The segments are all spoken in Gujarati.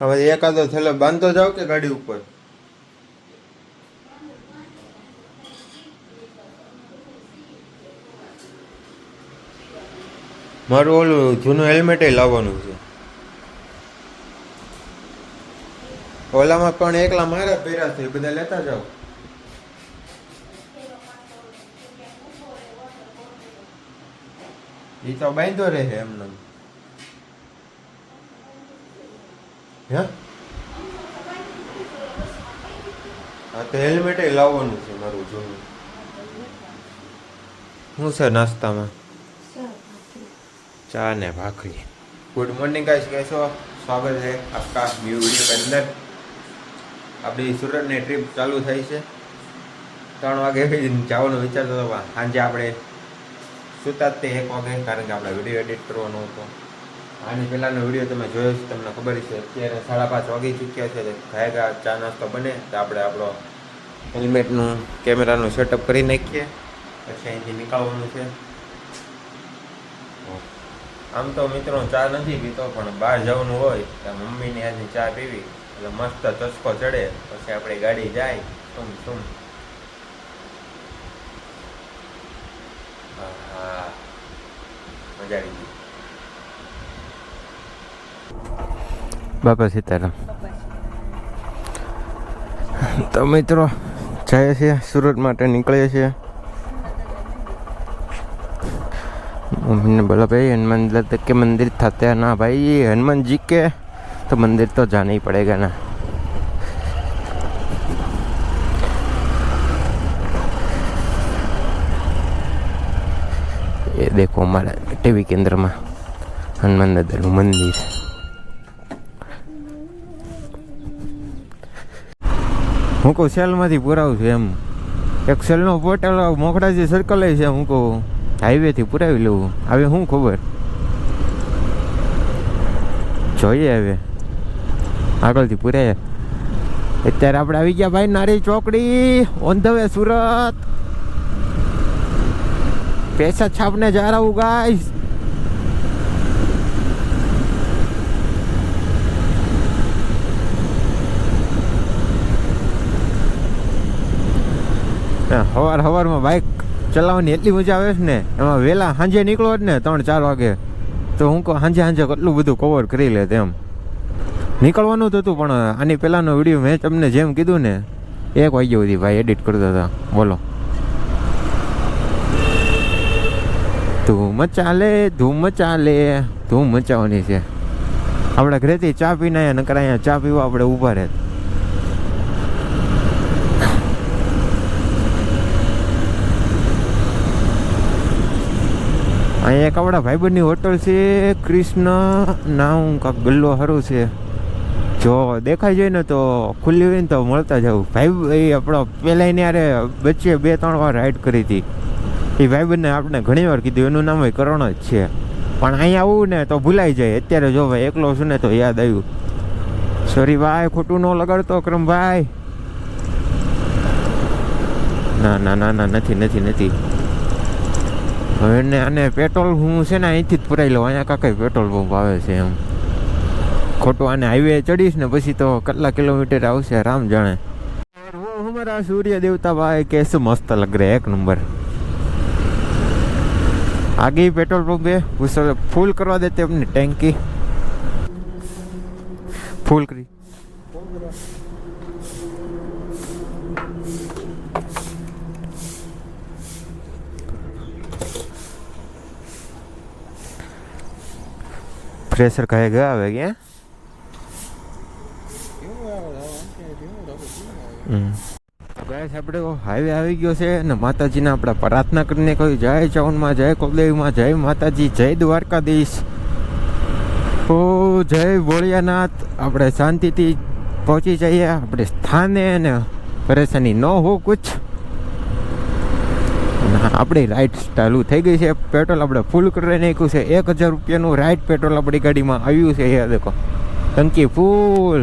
હવે એકાદો થેલો બાંધતો જાવ કે ગાડી ઉપર? મારું ઓલું જૂનું હેલ્મેટ લાવવાનું છે. ઓલામાં પણ એકલા મારા પહેર્યા છે, બધા લેતા જાવ. એ તો બાંધો રહે એમને. હે હા, તો હેલ્મેટ લાવવાનું છે મારું જૂનું. શું છે નાસ્તામાં? ચા ને ભાખરી. ગુડ મોર્નિંગ ગાઈસ, કેસો સ્વાગત છે આપકા ન્યू वीडियो के अंदर. આપણી સુરતની ટ્રીપ ચાલુ થઈ છે. 3 વાગે જવાનો વિચારતો હતો, સાંજે આપણે સુતા જ 1 વાગે, કારણ કે આપણે વિડીયો એડિટ કરવાનો હતો. આની પહેલાંનો વિડીયો તમે જોયો છે, તમને ખબર છે. અત્યારે 5:30 વાગી ચૂક્યા છે. ખાયગા ચા નાસ્તો બને તો આપણે આપણો હેલ્મેટનું કેમેરાનું સેટઅપ કરી નાખીએ, પછી અહીંથી નીકળવાનું છે. આમ તો મિત્રો ચા નથી પીતો, પણ બહાર જવાનું હોય તો મમ્મીની હાથની ચા પીવી એટલે મસ્ત ચસ્કો ચડે. પછી આપણી ગાડી જાય સુમ સુમ. હા, મજા આવી ગઈ. બાપા સીતારામ. તો મિત્રો જાય છે સુરત માટે, નીકળીએ છીએ. मम्मी बोला भाई हनुमान के मंदिर थाते हैं ना भाई, हनुमान जी के तो मंदिर तो जाना ही पड़ेगा ना. ये देखो हमारा टीवी केंद्र में हनुमान दादा નું મંદિર. હું કહું સેલમાંથી પુરાવું છું એમ. એક સેલનો પોર્ટલ મોખડાજી સર્કલ છે, હું કહું હાઈવેથી પુરાવી લઉં. હવે શું ખબર, જોઈએ હવે આગળથી પુરાય. અત્યારે આપણે આવી ગયા ભાઈ નારી ચોકડી, ઓન ધ વે સુરત. પૈસા છાપને જા રહા હું ગાઈસ. સવારમાં બાઇક ચલાવવાની એટલી મજા આવે છે ને. એમાં વહેલા સાંજે નીકળો જ ને 3-4 વાગે, તો હું કહું સાંજે કેટલું બધું કવર કરી લે તેમ. નીકળવાનું જ હતું, પણ આની પહેલાંનો વિડીયો મેં તમને જેમ કીધું ને 1 વાગ્યા સુધી ભાઈ એડિટ કરતા હતા. બોલો, ધૂમ ચાલે ધૂમ ચાલે, ધૂમ મચાવવાની છે. આપણે ઘરેથી ચા પીને આવ્યા, નકર અહીંયા ચા પીવા આપણે ઊભા રહે. અહીંયા એક આપણા ભાઈબંધની હોટલ છે, કૃષ્ણ નામ કાંક ગલ્લો સારું છે. જો દેખાઈ જાય ને તો ખુલ્લી હોય ને તો મળતા જવું. ભાઈ એ આપણો પહેલાં એને યારે વચ્ચે 2-3 વાર રાઈડ કરી હતી. એ ભાઈબંધને આપણે ઘણી વાર કીધું, એનું નામ કરણ જ છે. પણ અહીંયા આવું ને તો ભૂલાઈ જાય. અત્યારે જો ભાઈ એકલો છું ને તો યાદ આવ્યું. સોરી ભાઈ, ખોટું ન લગાડતો કરમભાઈ. ના ના ના ના, નથી. હવે ને આને પેટ્રોલ હું છે ને અહીંથી જ પુરાઈ લઉં. અહીંયા કાંઈ પેટ્રોલ પંપ આવે છે એમ. ખોટું આને હાઈવે ચડીશ ને પછી તો કેટલા કિલોમીટર આવશે રામ જાણે. હમારા સૂર્ય દેવતા ભાઈ કેસે મસ્ત લગ રહે, 1 નંબર. आगे पेट्रोल पंप है, उस फुल करवा देते अपनी टैंकी. फुल करी प्रेशर कहेगा આવે કે ગાઈસ આપણે હાઈવે આવી ગયો છે ને માતાજીને આપણે પ્રાર્થના કરીને કહ્યું જય ચાવનમાં, જય કુલદેવીમાં, જય માતાજી, જય દ્વારકાધીશ, ઓ જય ભોળિયાનાથ. આપણે શાંતિથી પહોંચી જઈએ આપણે સ્થાને અને પરેશાની ન હો કુછ. આપણી રાઈડ ચાલુ થઈ ગઈ છે. પેટ્રોલ આપણે ફૂલ કરી નાખ્યું છે. 1000 રૂપિયાનું રાઈડ પેટ્રોલ આપણી ગાડીમાં આવ્યું છે. એ દેખો ટંકી ફૂલ.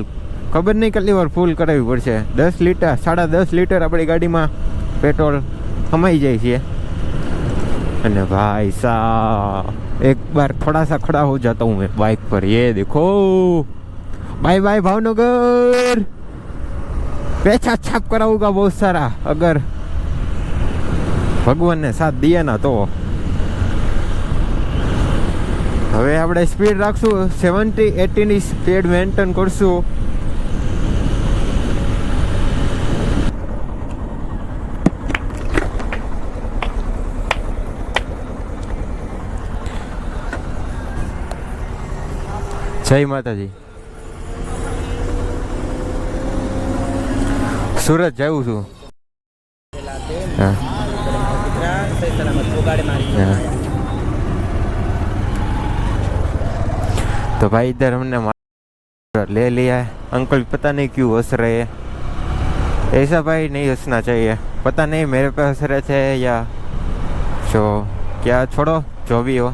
ખબર નહીં કેટલી વાર ફૂલ કરાવવી પડશે. 10 લીટર 10.5 લીટર આપણી ગાડીમાં પેટ્રોલ સમાઈ જાય છે. અને ભાઈ સાहब एक बार थोड़ा सा खड़ा हो जाता हूँ मैं बाइक पर. ये देखो बाय बाय भावनगर, पैसा छाप कराऊंगा बहुत सारा अगर भगवान ने साथ दिया ना तो। હવે આપણે સ્પીડ રાખશું 70-80 ની સ્પીડ મેન્ટેન કરશું. જય માતાજી. સુરત જાઉં છું. तो भाई इधर हमने ले लिया है. अंकल पता नहीं क्यों हंस रहे हैं. ऐसा भाई नहीं हंसना चाहिए. पता नहीं मेरे पे हंस रहे थे या जो क्या, छोड़ो जो भी हो.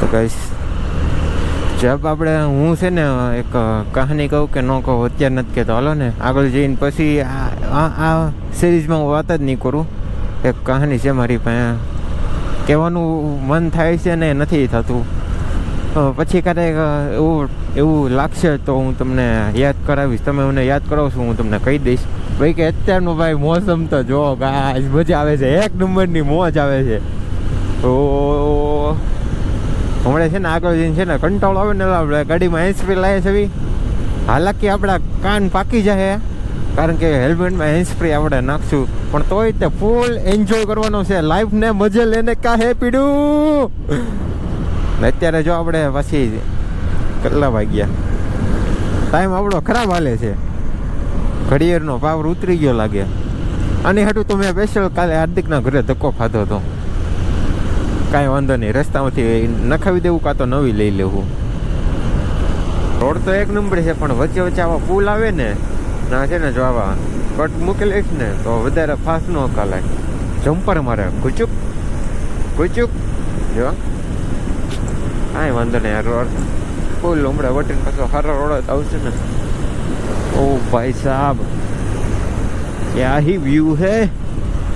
तो गाइस जब આપણે હું છે ને એક કહાની કહું કે ન કહું અત્યારે નથી કહેતો. હાલો ને આગળ જઈને પછી આ સિરીઝમાં હું વાત જ નહીં કરું. એક કહાની છે મારી પાસે, કહેવાનું મન થાય છે ને નથી થતું. પછી ક્યારેક એવું લાગશે તો હું તમને યાદ કરાવીશ. તમે મને યાદ કરાવશો હું તમને કહી દઈશ. ભાઈ કે અત્યારનું ભાઈ મોસમ તો જો ગાઈસ મજા આવે છે, એક નંબરની મોજ આવે છે. તો હમણાં છે ને આગળ જઈને છે ને કંટાળો આવે ને આપણે ગાડીમાં હેન્ડસ્ફ્રી લાવીએ છે. હાલાકી આપણા કાન પાકી જાય કારણ કે હેલ્મેટમાં હેન્ડસ્ફ્રી આપણે નાખશું, પણ તોય તે ફૂલ એન્જોય કરવાનો છે. લાઈફને મજે લેને કા હે પીડું. અત્યારે જો આપણે પાછી કેટલા વાગ્યા, ટાઈમ આપણો ખરાબ હાલે છે. ઘડિયાળનો પાવર ઉતરી ગયો લાગે. આની હાટું તો મેં સ્પેશિયલ કાલે હાર્દિકના ઘરે ધક્કો ખાધો હતો. કાંઈ વાંધો નહીં, રસ્તામાંથી નખાવી દેવું કાં તો નવી લઈ લેવું. રોડ તો એક નંબર છે, પણ વચ્ચે વચ્ચે આવા પુલ આવે ને ના છે ને, જો આવા કટ મૂકેલી ને તો વધારે ફાસ્ટ ન હકાલાય. જમ્પર મારે કુચુક કુચુક જો કાંઈ વાંધો નહીં. આ રોડ પુલ હમણાં વટીને પાછો સારો રોડ આવશે ને. ओ भाई साहब क्या ही व्यू है.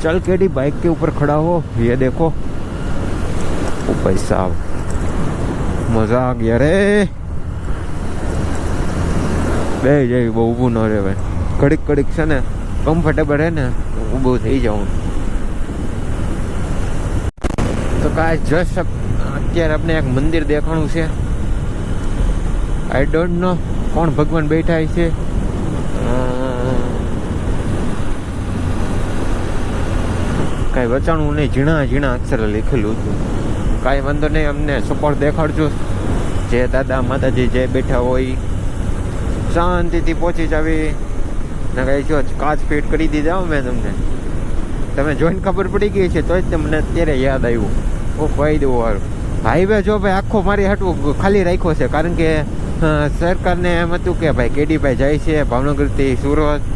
चल केडी बाइक के ऊपर खड़ा हो, ये देखो. ओ भाई साहब मजा आ गया रे. બે જઈ બહુ ઊભું ન રહે ભાઈ. ઘડીક ઘડીક છે ને કમ્ફર્ટેબલ રહે ને ઊભું થઈ જાઉં. તો કાંઈ જસ્ટ અત્યારે આપણે એક મંદિર દેખાણું છે. આઈ ડોન્ટ નો કોણ ભગવાન બેઠા છે. કાંઈ વચાણું નહીં, ઝીણા ઝીણા અક્ષરે લખેલું હતું. કાંઈ વાંધો નહીં, અમને સપોર્ટ દેખાડજો. જે દાદા માતાજી જે બેઠા હોય શાંતિથી પહોંચી જાવી ને. કાંઈ જો કાચ ફિટ કરી દીધા મેં તમને, તમે જોઈને ખબર પડી ગઈ છે તો જ તમને અત્યારે યાદ આવ્યું. ઓ કહી દેવું હારું. હાઈવે જો ભાઈ આખો મારી હાટું ખાલી રાખ્યો છે કારણ કે સરકારને એમ હતું કે ભાઈ કેડીભાઈ જાય છે ભાવનગરથી સુરત,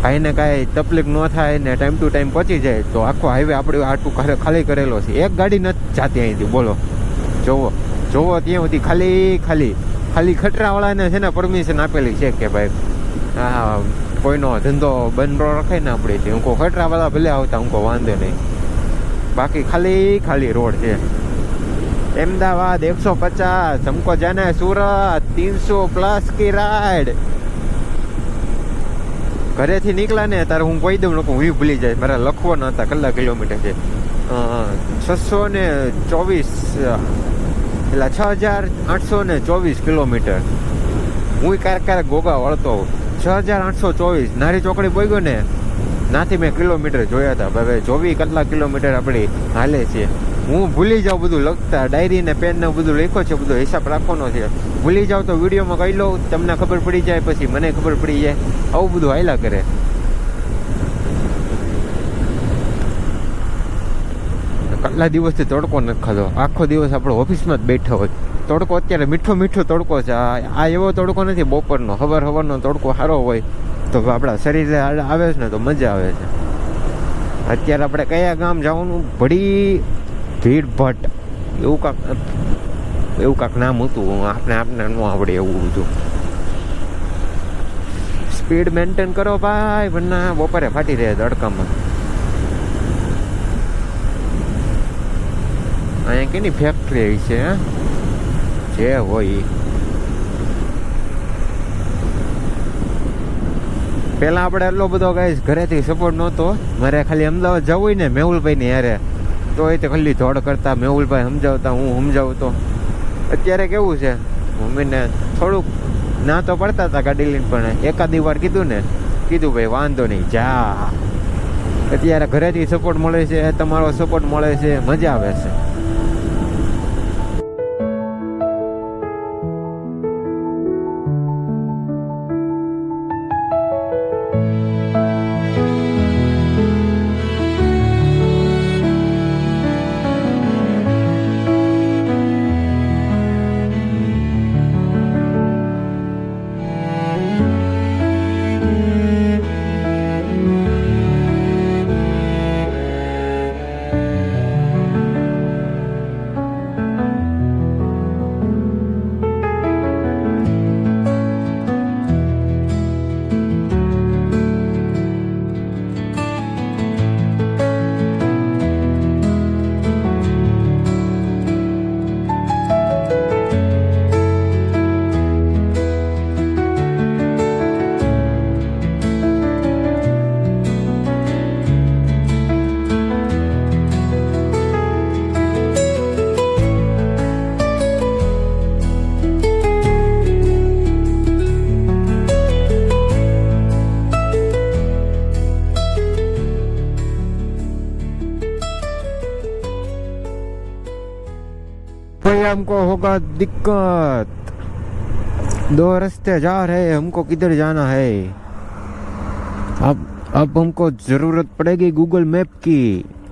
ભાઈને કાંઈ તકલીફ ન થાય ને ટાઈમ ટુ ટાઈમ પહોંચી જાય, તો આખો હાઈવે આપણે આટલું ખાલી કરેલો છે. એક ગાડી નથી જાતી અહીંથી, બોલો. જોવો જોવો ત્યાં સુધી ખાલી ખાલી ખાલી ખટરાવાળાને છે ને પરમિશન આપેલી છે કે ભાઈ હા કોઈનો ધંધો બંધ રખાય ને આપણે છે. હું કહું ખટરાવાળા ભલે આવતા, હું કહું વાંધો નહીં. બાકી ખાલી ખાલી રોડ છે. अहमदाबाद 150, हमको जाना है सूरत 300+ की राइड. ઘરેથી નીકળ્યા ને તારે હું કહી દઉં લોકો હું ભૂલી જાય, મારા લખવો ન હતા કેટલા કિલોમીટર છે. 624 એટલે 6824 કિલોમીટર. હું ક્યારેક ગોગા વળતો 6824 નારી ચોકડી પહોંચ્યો ને નાથી મેં કિલોમીટર જોયા હતા. ભાઈ 24 કેટલા કિલોમીટર આપણી હાલે છે. હું ભૂલી જાઉં બધું લખતા, ડાયરી ને પેન ને બધું લખ્યો છે, બધો હિસાબ રાખવાનો છે. ભૂલી જાઉં તો વિડીયોમાં કહી લઉં, તમને ખબર પડી જાય, પછી મને ખબર પડી જાય. આવું બધું હાયલા કરે. કેટલા દિવસથી તડકો નથી ખાધો. આખો દિવસ આપણે ઓફિસમાં જ બેઠા હોય. તડકો અત્યારે મીઠો મીઠો તડકો છે. આ એવો તડકો નથી બપોરનો, સવારનો તડકો સારો હોય તો આપણા શરીરે આવે છે ને તો મજા આવે છે. અત્યારે આપણે કયા ગામ જવાનું, ભીડ ભટ્ટ એવું કાંક નામ હતું, આપણે ન આવડે એવું બધું. સ્પીડ મેન્ટેન કરો ભાઈ, વરના બપોરે ફાટી રહે તડકામાં. અહીંયા કેની ફેક્ટરી છે જે હોય પહેલાં આપણે એટલો બધો ગાઈસ ઘરેથી સપોર્ટ નહોતો. મારે ખાલી અમદાવાદ જવું હોય ને મેહુલભાઈને યારે તો એ તો ખાલી ધોડ કરતા, મેહુલભાઈ સમજાવતા, હું સમજાવતો. અત્યારે કેવું છે, મમ્મીને થોડુંક ના તો પડતા હતા ગાડી લઈને, પણ એકાદી વાર કીધું ભાઈ વાંધો નહીં જા. અત્યારે ઘરેથી સપોર્ટ મળે છે, તમારો સપોર્ટ મળે છે, મજા આવે છે. भाई हमको होगा दिक्कत, दो रास्ते जा रहे हैं, हमको किधर जाना है. अब हमको जरूरत पड़ेगी गूगल मैप की.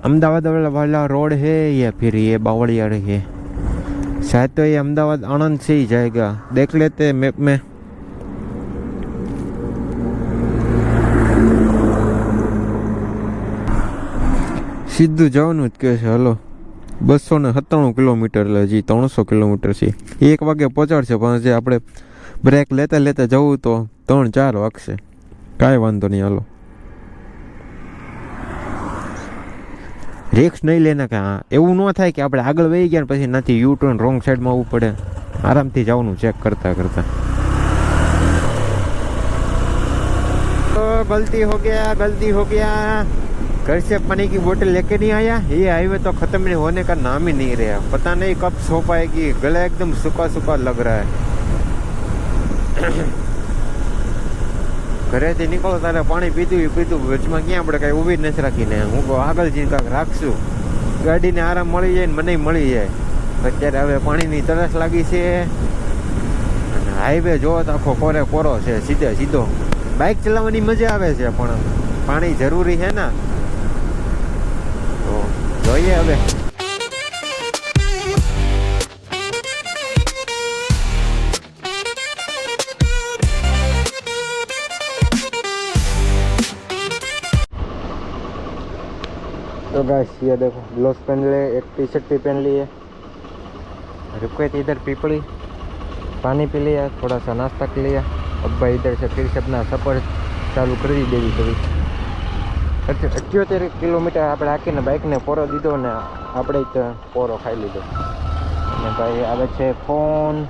अहमदाबाद वाला रोड है या फिर ये बावड़िया है. शायद तो ये अहमदाबाद आनंद से ही जाएगा, देख लेते हैं मैप में. સીધું જવાનું જ કે છે. હલો 297 કિલોમીટર, એટલે હજી 300 કિલોમીટર છે. 1 વાગે પહોંચાડશે, પણ જે આપણે બ્રેક લેતા લેતા જવું તો 3-4 વાગશે. કાંઈ વાંધો નહીં, હાલો. રિક્સ નહીં લેના કે હા એવું ન થાય કે આપણે આગળ વહી ગયા ને પછી નથી યુ ટર્ન રોંગ સાઈડમાં આવવું પડે. આરામથી જવાનું ચેક કરતા કરતા. तो गलती हो गया. घर से पानी की बोतल लेके नहीं आया. ये हाईवे तो खत्म नहीं होने का नाम ही नहीं रहा. पता नहीं कब सो पाएगी. गला एकदम सूखा सूखा लग रहा है. ઘરેથી નીકળો તારે પાણી પીધું વચમાં ક્યાં આપણે કાંઈ ઊભી જ નથી રાખીને. હું કહું આગળ જઈને કાંઈક રાખશું, ગાડીને આરામ મળી જાય ને મને મળી જાય. અત્યારે હવે પાણીની તરસ લાગી છે અને હાઈવે જો તો આખો કોરો છે, સીધો. બાઇક ચલાવવાની મજા આવે છે પણ પાણી જરૂરી છે ને, તો જોઈએ હવે. तो गाइस ये देखो ग्लोव्स पहन लिए, एक टी शर्ट भी पहन ली है. रुके थे इधर पीपड़ी, पानी पी लिया, थोड़ा सा नाश्ता कर लिया. अब भाई इधर से फिर से अपना सफ़र चालू कर दी देवी कभी. 78 કિલોમીટર આપણે હાકીને બાઇકને પોરો દીધો ને આપણે જ પોરો ખાઈ લીધો. અને ભાઈ આવે છે ફોન.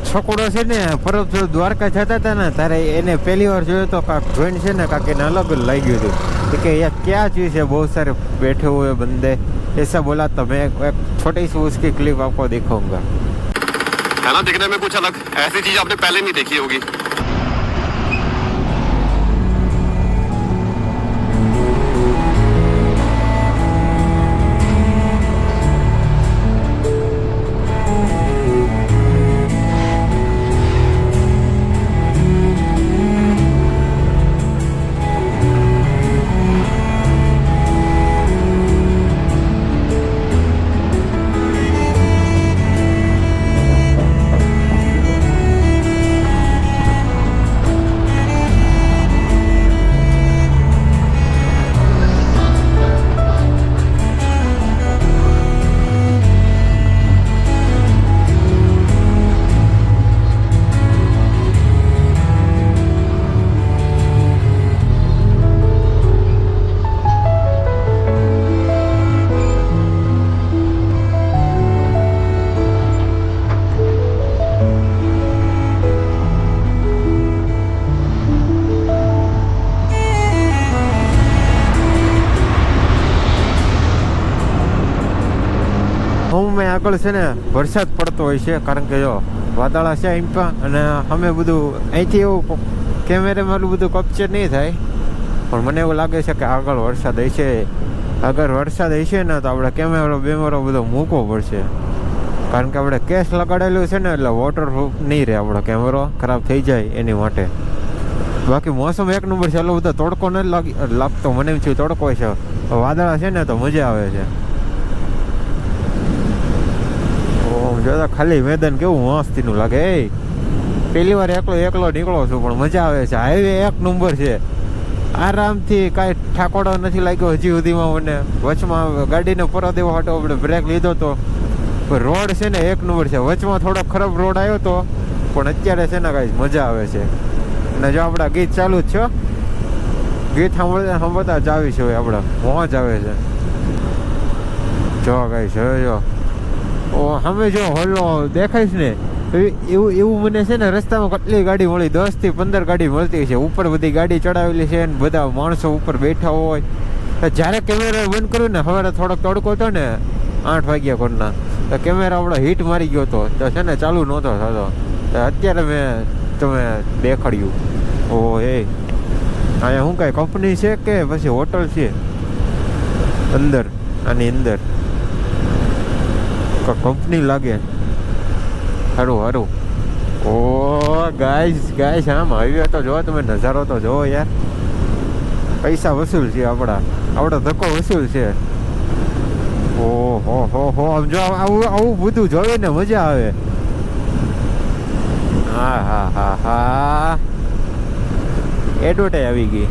છોકરો છે ને પરત દ્વારકા જતા હતા ને તારે એને પહેલી વાર જોયો તો કાંક જોઈને છે ને કાંક એને અલગ લાગ્યું હતું કે યાર क्या चीज़ है, बहुत सारे बैठे हुए बंदे ऐसा बोला. तो मैं एक छोटी सी उसकी क्लिप आपको दिखाऊंगा. है ना, दिखने में कुछ अलग, ऐसी चीज आपने पहले नहीं देखी होगी. સમય આગળ છે ને વરસાદ પડતો હોય છે, કારણ કે જો વાદળા છે અહીં પણ, અને અમે બધું અહીંથી એવું કેમેરામાં એટલું બધું કપચર નહીં થાય, પણ મને એવું લાગે છે કે આગળ વરસાદ હશે. અગર વરસાદ હશે ને તો આપણે કેમેરો બધો મૂકવો પડશે, કારણ કે આપણે કેસ લગાડેલું છે ને, એટલે વોટરપ્રૂફ નહીં રહે આપણો કેમેરો, ખરાબ થઈ જાય એની માટે. બાકી મોસમ એક નંબર છે, એટલો બધો તડકો નથી લાગતો. મને એમ થયું તડકો છે, વાદળા છે ને તો મજા આવે છે. જોતા ખાલી મેદાન કેવું મસ્તીનું લાગે. પહેલી વાર એકલો નીકળો છું, પણ મજા આવે છે. હાઈવે એક નંબર છે, આરામથી કાંઈ ઠાકોડો નથી લાગ્યો હજી સુધીમાં મને. વચમાં ગાડીને પરત દેવો હતો, આપણે બ્રેક લીધો તો. રોડ છે ને એક નંબર છે. વચમાં થોડો ખરાબ રોડ આવ્યો તો, પણ અત્યારે છે ને કાંઈ મજા આવે છે. અને જો આપણા ગીત ચાલુ જ છે, ગીત સાંભળતા જ આવી છે આપણે, મોજ આવે છે. જો કાંઈ છે, જો સામે જો હોલ્લો દેખાઈશ ને, એવું મને છે ને રસ્તામાં કેટલી ગાડી મળી, 10 થી 15 ગાડી મળતી છે. ઉપર બધી ગાડી ચડાવેલી છે, બધા માણસો ઉપર બેઠા હોય. જ્યારે કેમેરા બંધ કર્યું ને, સવારે થોડોક તડકો હતો ને 8 વાગ્યા કોરના, તો કેમેરા આપણો હીટ મારી ગયો હતો, તો છે ને ચાલુ નહોતો થતો. અત્યારે મેં તમે દેખાડ્યું. ઓ અહીંયા શું કાંઈ કંપની છે કે પછી હોટલ છે અંદર? આની અંદર કંપની લાગે. સારું. ઓ ગાઈસ આમ હાઈવે તો જો, તમે નજારો તો જો યાર. પૈસા વસૂલ છે આપણો ધક્કો વસૂલ છે. ઓહો આમ જો આવું બધું જોવે ને મજા આવે. હા એડવર્ટાઈઝ આવી ગઈ.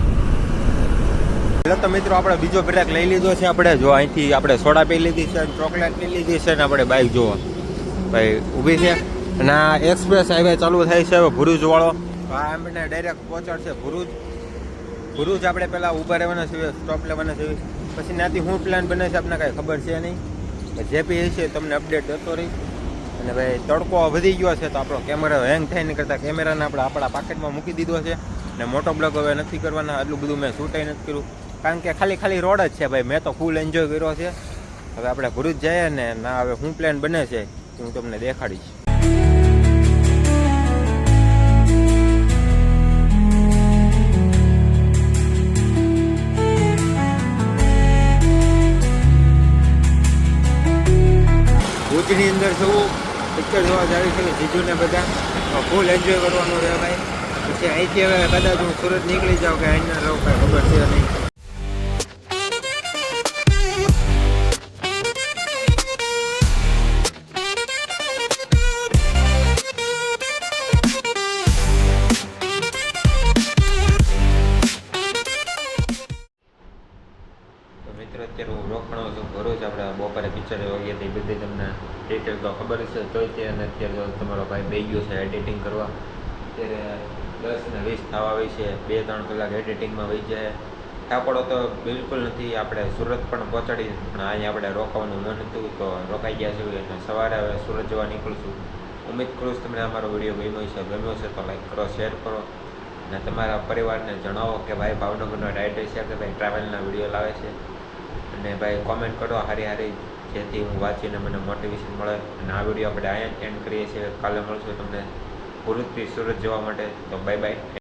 એટલે તો મિત્રો આપણે બીજો બ્રેક લઈ લીધો છે. આપણે જો અહીંથી આપણે સોડા પી લીધી છે, ચોકલેટ પી લીધી છે, ને આપણે બાઇક જો ભાઈ ઊભી છે. અને આ એક્સપ્રેસ હાઈવે ચાલુ થાય છે હવે ભરૂચ વાળો. આ અમને ડાયરેક્ટ પહોંચાડશે ભરૂચ. આપણે પહેલાં ઊભા રહેવાના છે, સ્ટોપ લેવાના છે, પછી ત્યાંથી શું પ્લાન બને છે આપણને કાંઈ ખબર છે નહીં. જે બી હશે તમને અપડેટ દેતો રહી. અને ભાઈ તડકો વધી ગયો છે, તો આપણો કેમેરા હેંગ થાય નહીં કરતાં કેમેરાને આપણે આપણા પાકેટમાં મૂકી દીધો છે. ને મોટો બ્લોગ હવે નથી કરવાના. આટલું બધું મેં શૂટાઈ નથી કર્યું, કારણ કે ખાલી રોડ જ છે ભાઈ. મેં તો ફૂલ એન્જોય કર્યો છે. હવે આપણે ભરૂચ જઈએ ને, ના હવે શું પ્લાન બને છે હું તમને દેખાડીશ. ભુજની અંદર શું પિક્ચર જોવા જાય છે જીજુને બધા ફૂલ એન્જોય કરવાનું રહે ભાઈ. પછી અહીંથી હવે કદાચ હું સુરત નીકળી જાઉં કે અહીંના રહું કાંઈ ખબર છે નહીં. અત્યારે હું રોકાણો છું ભરૂચ. આપણે બપોરે પિક્ચર વગેરે એ બધી તમને ડિટેલ તો ખબર છે જોઈતી. અને અત્યારે તમારો ભાઈ બે ગયો છે એડિટિંગ કરવા. અત્યારે 10 ને 20 થવા આવી છે. 2-3 કલાક એડિટિંગમાં વહી જાય. ઠાકોડો તો બિલકુલ નથી. આપણે સુરત પણ પહોંચાડી, પણ અહીંયા આપણે રોકાવાનું મન હતું તો રોકાઈ ગયા છે. અને સવારે હવે સુરત જવા નીકળશું. ઉમ્મીદ કરું છું તમને અમારો વિડીયો ગમ્યો છે તો લાઈક કરો, શેર કરો, અને તમારા પરિવારને જણાવો કે ભાઈ ભાવનગરનો રાઇડર છે કે ભાઈ ટ્રાવેલના વિડીયો લાવે છે. અને ભાઈ કોમેન્ટ કરો હારી, જેથી હું વાંચીને મને મોટિવેશન મળે. અને આ વિડીયો આપણે અહીંયા એન્ડ કરીએ છીએ. કાલે મળશું તમને ભરૂચથી સુરત જવા માટે. તો બાય.